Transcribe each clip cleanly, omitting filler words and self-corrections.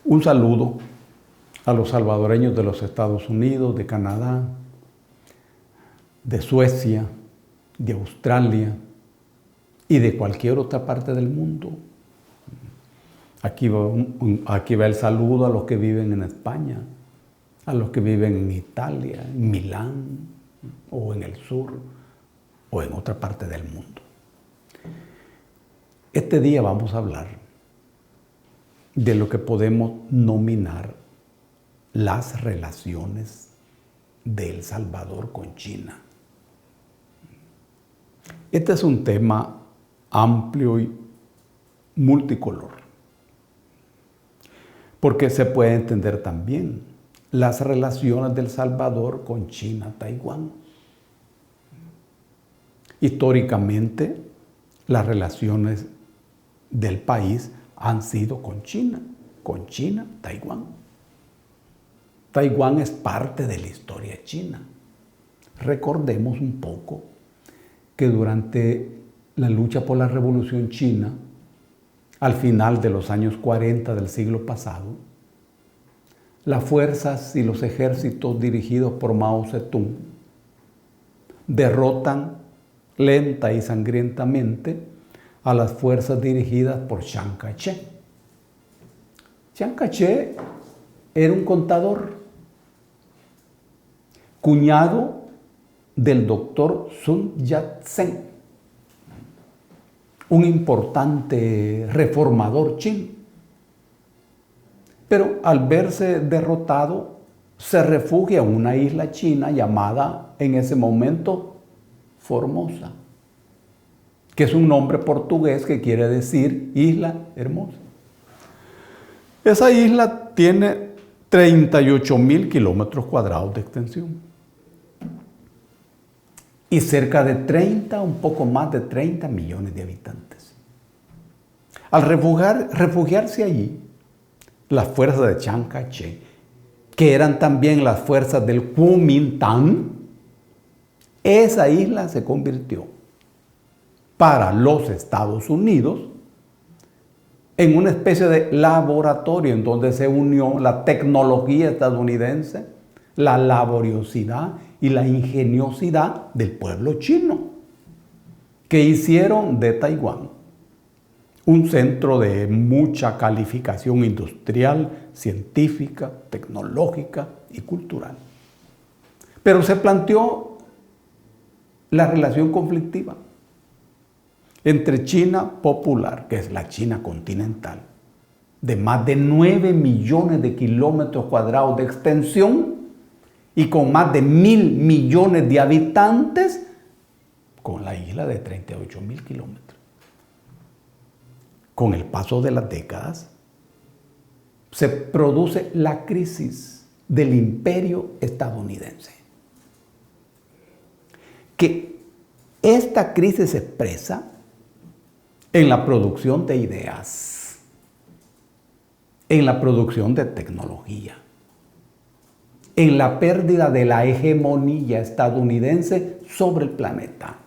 Un saludo a los salvadoreños de los Estados Unidos, de Canadá, de Suecia, de Australia y de cualquier otra parte del mundo. Aquí va el saludo a los que viven en España, a los que viven en Italia, en Milán, o en el sur, o en otra parte del mundo. Este día vamos a hablar de lo que podemos nominar las relaciones de El Salvador con China. Este es un tema amplio y multicolor, porque se puede entender también las relaciones de El Salvador con China, Taiwán. Históricamente, las relaciones del país han sido con China, Taiwán. Taiwán es parte de la historia china. Recordemos un poco que durante la lucha por la Revolución China, al final de los años 40 del siglo pasado, las fuerzas y los ejércitos dirigidos por Mao Zedong derrotan lenta y sangrientamente a las fuerzas dirigidas por Chiang Kai-shek. Chiang Kai-shek era un contador, cuñado del doctor Sun Yat-sen, un importante reformador chino. Pero al verse derrotado, se refugia en una isla china llamada en ese momento Formosa, que es un nombre portugués que quiere decir isla hermosa. Esa isla tiene 38,000 kilómetros cuadrados de extensión y cerca de un poco más de 30 millones de habitantes. Al refugiarse allí, las fuerzas de Chiang Kai-shek, que eran también las fuerzas del Kuomintang, esa isla se convirtió para los Estados Unidos en una especie de laboratorio en donde se unió la tecnología estadounidense, la laboriosidad y la ingeniosidad del pueblo chino, que hicieron de Taiwán un centro de mucha calificación industrial, científica, tecnológica y cultural. Pero se planteó la relación conflictiva entre China popular, que es la China continental, de más de 9 millones de kilómetros cuadrados de extensión y con más de 1.000 millones de habitantes, con la isla de 38,000 kilómetros. Con el paso de las décadas, se produce la crisis del imperio estadounidense. Que esta crisis se expresa en la producción de ideas, en la producción de tecnología, en la pérdida de la hegemonía estadounidense sobre el planeta.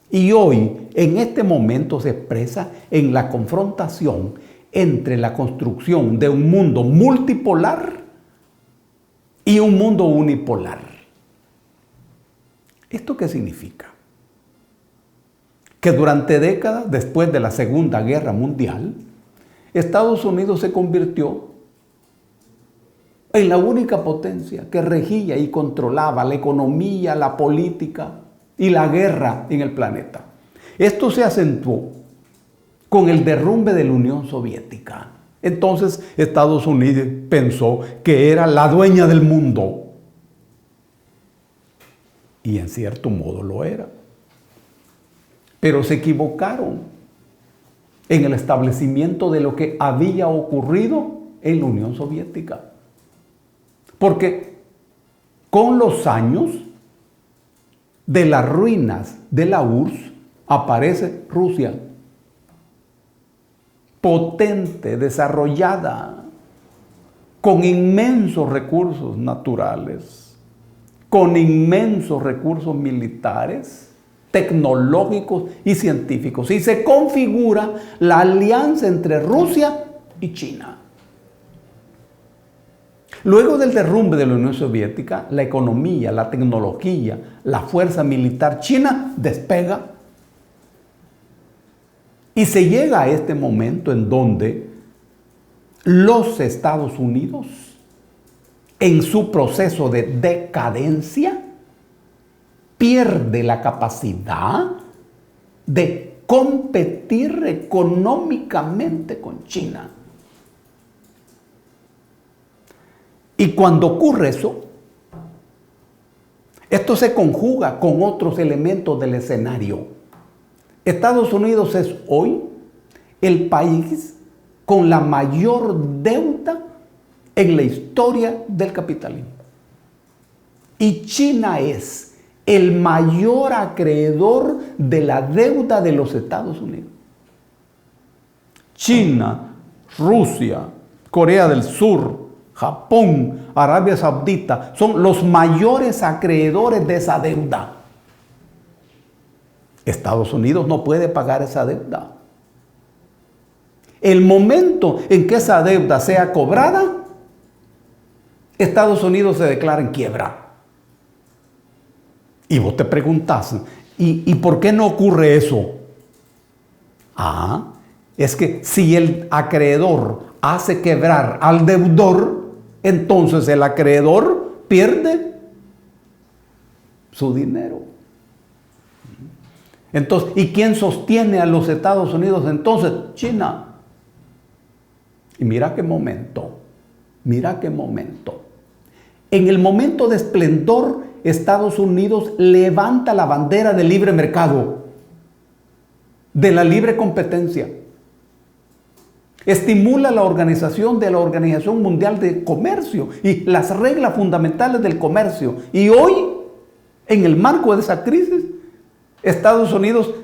Y hoy, en este momento, se expresa en la confrontación entre la construcción de un mundo multipolar y un mundo unipolar. ¿Esto qué significa? Que durante décadas, después de la Segunda Guerra Mundial, Estados Unidos se convirtió en la única potencia que regía y controlaba la economía, la política y la guerra en el planeta. Esto se acentuó con el derrumbe de la Unión Soviética. Entonces Estados Unidos pensó que era la dueña del mundo. Y en cierto modo lo era. Pero se equivocaron en el establecimiento de lo que había ocurrido en la Unión Soviética. Porque con los años, de las ruinas de la URSS aparece Rusia, potente, desarrollada, con inmensos recursos naturales, con inmensos recursos militares, tecnológicos y científicos. Y se configura la alianza entre Rusia y China. Luego del derrumbe de la Unión Soviética, la economía, la tecnología, la fuerza militar china despega y se llega a este momento en donde los Estados Unidos, en su proceso de decadencia, pierde la capacidad de competir económicamente con China. Y cuando ocurre eso, esto se conjuga con otros elementos del escenario. Estados Unidos es hoy el país con la mayor deuda en la historia del capitalismo. Y China es el mayor acreedor de la deuda de los Estados Unidos. China, Rusia, Corea del Sur, Japón, Arabia Saudita son los mayores acreedores de esa deuda. Estados Unidos no puede pagar esa deuda. El momento en que esa deuda sea cobrada, Estados Unidos se declara en quiebra. Y vos te preguntás, ¿y por qué no ocurre eso? Es que si el acreedor hace quebrar al deudor, entonces el acreedor pierde su dinero. Entonces, ¿y quién sostiene a los Estados Unidos entonces? China. Y mira qué momento. En el momento de esplendor, Estados Unidos levanta la bandera del libre mercado, de la libre competencia. Estimula la organización de la Organización Mundial de Comercio y las reglas fundamentales del comercio. Y hoy, en el marco de esa crisis, Estados Unidos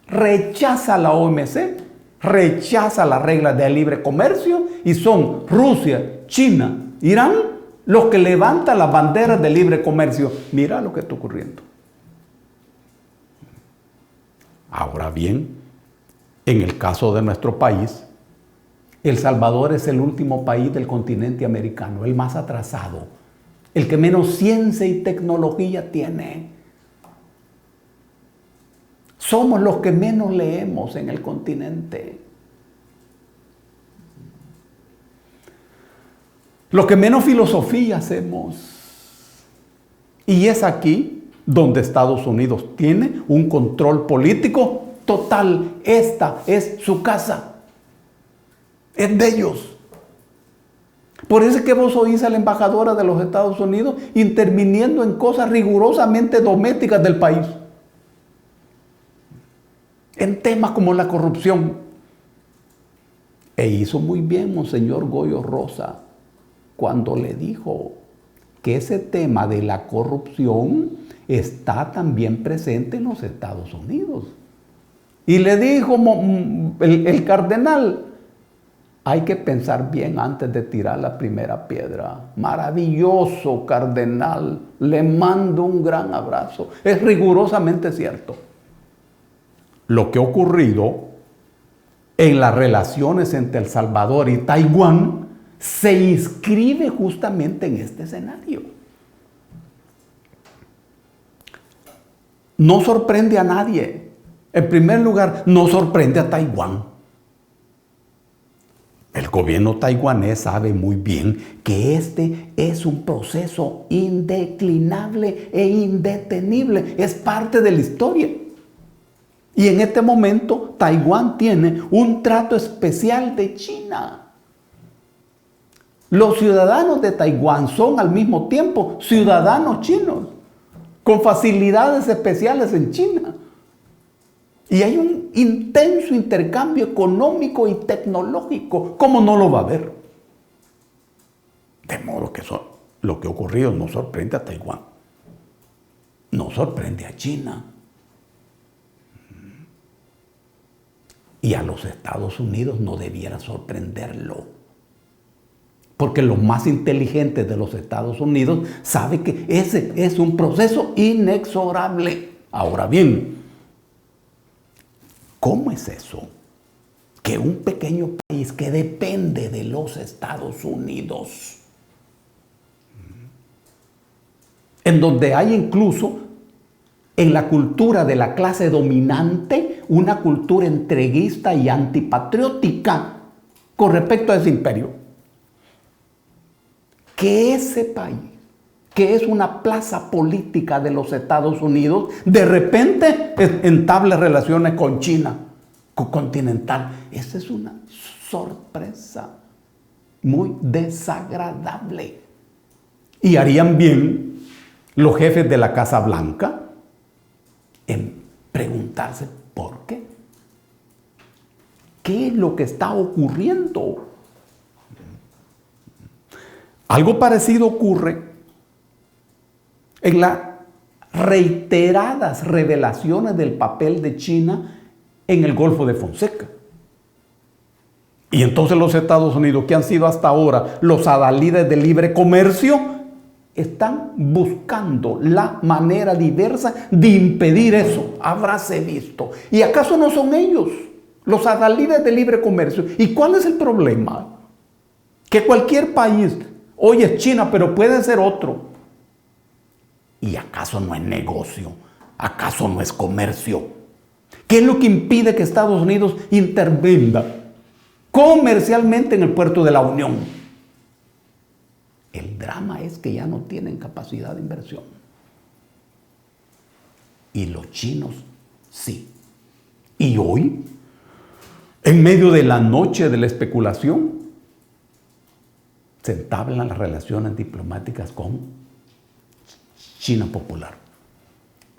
rechaza la OMC, rechaza las reglas de libre comercio y son Rusia, China, Irán los que levantan las banderas de libre comercio. Mira lo que está ocurriendo. Ahora bien, en el caso de nuestro país, El Salvador es el último país del continente americano, el más atrasado, el que menos ciencia y tecnología tiene. Somos los que menos leemos en el continente. Los que menos filosofía hacemos. Y es aquí donde Estados Unidos tiene un control político total. Esta es su casa. Es de ellos. Por eso es que vos oís a la embajadora de los Estados Unidos interviniendo en cosas rigurosamente domésticas del país. En temas como la corrupción. E hizo muy bien Monseñor Goyo Rosa cuando le dijo que ese tema de la corrupción está también presente en los Estados Unidos. Y le dijo el cardenal, hay que pensar bien antes de tirar la primera piedra. Maravilloso, cardenal, le mando un gran abrazo. Es rigurosamente cierto. Lo que ha ocurrido en las relaciones entre El Salvador y Taiwán se inscribe justamente en este escenario. No sorprende a nadie. En primer lugar, no sorprende a Taiwán. El gobierno taiwanés sabe muy bien que este es un proceso indeclinable e indetenible. Es parte de la historia. Y en este momento, Taiwán tiene un trato especial de China. Los ciudadanos de Taiwán son al mismo tiempo ciudadanos chinos, con facilidades especiales en China. Y hay un intenso intercambio económico y tecnológico. ¿Cómo no lo va a haber? De modo que lo que ha ocurrido no sorprende a Taiwán. No sorprende a China. Y a los Estados Unidos no debiera sorprenderlo. Porque los más inteligentes de los Estados Unidos saben que ese es un proceso inexorable. Ahora bien, ¿cómo es eso? Que un pequeño país que depende de los Estados Unidos en donde hay incluso en la cultura de la clase dominante una cultura entreguista y antipatriótica con respecto a ese imperio. Que ese país, que es una plaza política de los Estados Unidos, de repente entable relaciones con China, con continental. Esa es una sorpresa muy desagradable. Y harían bien los jefes de la Casa Blanca en preguntarse por qué. ¿Qué es lo que está ocurriendo? Algo parecido ocurre en las reiteradas revelaciones del papel de China en el Golfo de Fonseca. Y entonces los Estados Unidos, que han sido hasta ahora los adalides del libre comercio, están buscando la manera diversa de impedir eso. Habráse visto. ¿Y acaso no son ellos los adalides del libre comercio? ¿Y cuál es el problema? Que cualquier país, hoy es China, pero puede ser otro. ¿Y acaso no es negocio? ¿Acaso no es comercio? ¿Qué es lo que impide que Estados Unidos intervenga comercialmente en el puerto de la Unión? El drama es que ya no tienen capacidad de inversión. Y los chinos sí. Y hoy, en medio de la noche de la especulación, se entablan las relaciones diplomáticas con China Popular.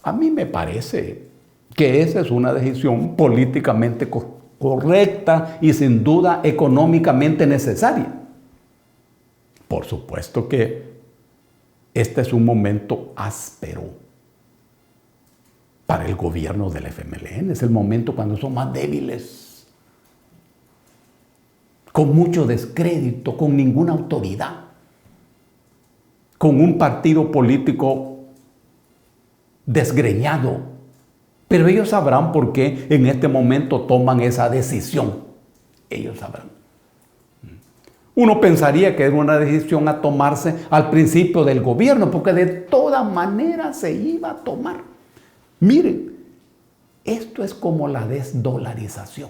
A mí me parece que esa es una decisión políticamente correcta y sin duda económicamente necesaria. Por supuesto que este es un momento áspero para el gobierno del FMLN. Es el momento cuando son más débiles, con mucho descrédito, con ninguna autoridad, con un partido político desgreñado. Pero ellos sabrán por qué en este momento toman esa decisión. Ellos sabrán. Uno pensaría que era una decisión a tomarse al principio del gobierno, porque de todas maneras se iba a tomar. Miren, esto es como la desdolarización.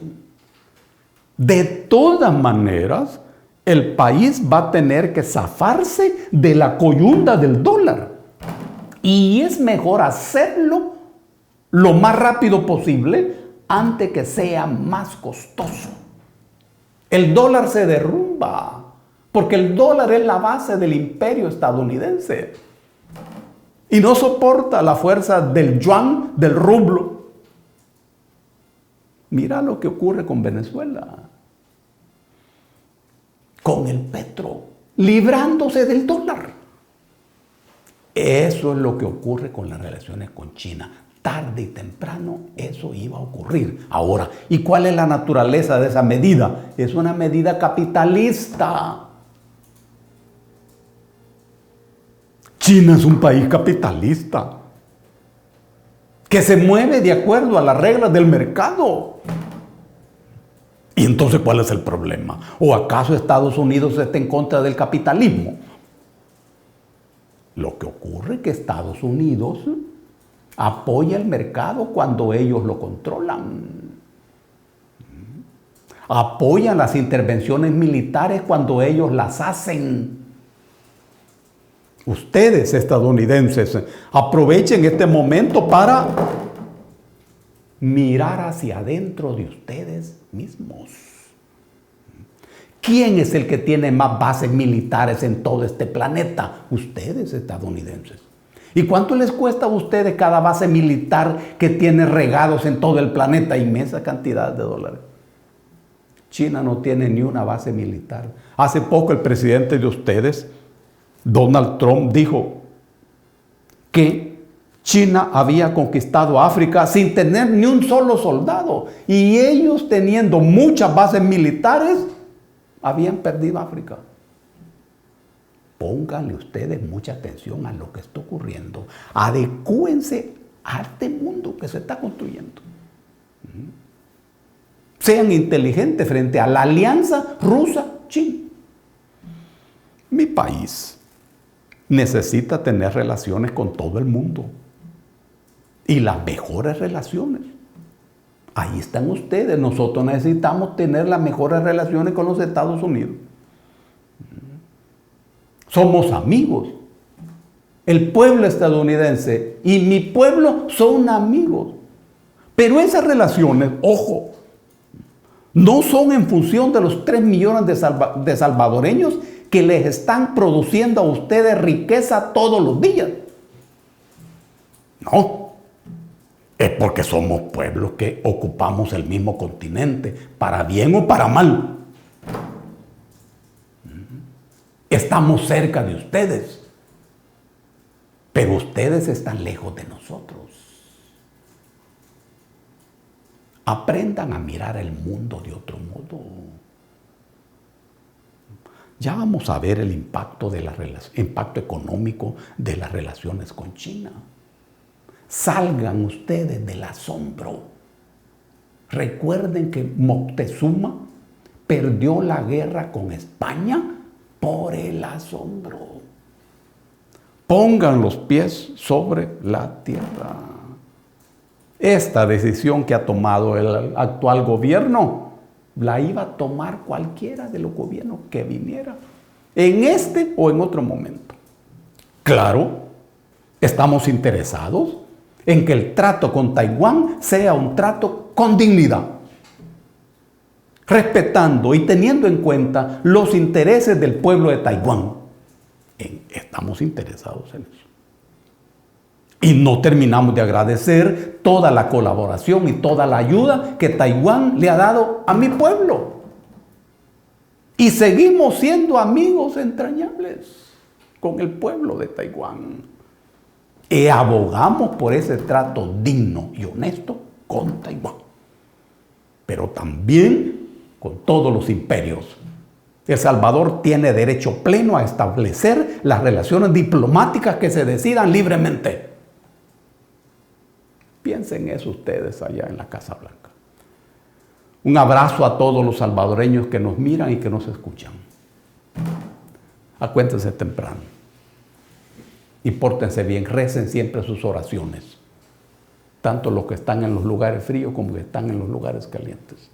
De todas maneras, el país va a tener que zafarse de la coyunda del dólar. Y es mejor hacerlo lo más rápido posible antes que sea más costoso. El dólar se derrumba, porque el dólar es la base del imperio estadounidense. Y no soporta la fuerza del yuan, del rublo. Mira lo que ocurre con Venezuela, con el petro, librándose del dólar. Eso es lo que ocurre con las relaciones con China. Tarde y temprano eso iba a ocurrir. Ahora, ¿y cuál es la naturaleza de esa medida? Es una medida capitalista. China es un país capitalista que se mueve de acuerdo a las reglas del mercado. ¿Y entonces cuál es el problema? ¿O acaso Estados Unidos está en contra del capitalismo? Lo que ocurre es que Estados Unidos apoya el mercado cuando ellos lo controlan. Apoyan las intervenciones militares cuando ellos las hacen. Ustedes, estadounidenses, aprovechen este momento para mirar hacia adentro de ustedes mismos. ¿Quién es el que tiene más bases militares en todo este planeta? Ustedes, estadounidenses. ¿Y cuánto les cuesta a ustedes cada base militar que tiene regados en todo el planeta? Inmensa cantidad de dólares. China no tiene ni una base militar. Hace poco el presidente de ustedes, Donald Trump, dijo que China había conquistado África sin tener ni un solo soldado. Y ellos, teniendo muchas bases militares, habían perdido África. Pónganle ustedes mucha atención a lo que está ocurriendo. Adecúense a este mundo que se está construyendo. Sean inteligentes frente a la alianza rusa-china. Mi país necesita tener relaciones con todo el mundo. Y las mejores relaciones. Ahí están ustedes. Nosotros necesitamos tener las mejores relaciones con los Estados Unidos. Somos amigos. El pueblo estadounidense y mi pueblo son amigos. Pero esas relaciones, ojo, no son en función de los 3 millones de salvadoreños que les están produciendo a ustedes riqueza todos los días. No, es porque somos pueblos que ocupamos el mismo continente, para bien o para mal. Estamos cerca de ustedes, pero ustedes están lejos de nosotros. Aprendan a mirar el mundo de otro modo. Ya vamos a ver el impacto económico de las relaciones con China. Salgan ustedes del asombro. Recuerden que Moctezuma perdió la guerra con España por el asombro. Pongan los pies sobre la tierra. Esta decisión que ha tomado el actual gobierno la iba a tomar cualquiera de los gobiernos que viniera, en este o en otro momento. Claro, estamos interesados en que el trato con Taiwán sea un trato con dignidad, respetando y teniendo en cuenta los intereses del pueblo de Taiwán. Estamos interesados en eso. Y no terminamos de agradecer toda la colaboración y toda la ayuda que Taiwán le ha dado a mi pueblo. Y seguimos siendo amigos entrañables con el pueblo de Taiwán. Y abogamos por ese trato digno y honesto con Taiwán. Pero también con todos los imperios. El Salvador tiene derecho pleno a establecer las relaciones diplomáticas que se decidan libremente. Piensen eso ustedes allá en la Casa Blanca. Un abrazo a todos los salvadoreños que nos miran y que nos escuchan. Acuéntense temprano. Y pórtense bien, recen siempre sus oraciones. Tanto los que están en los lugares fríos como los que están en los lugares calientes.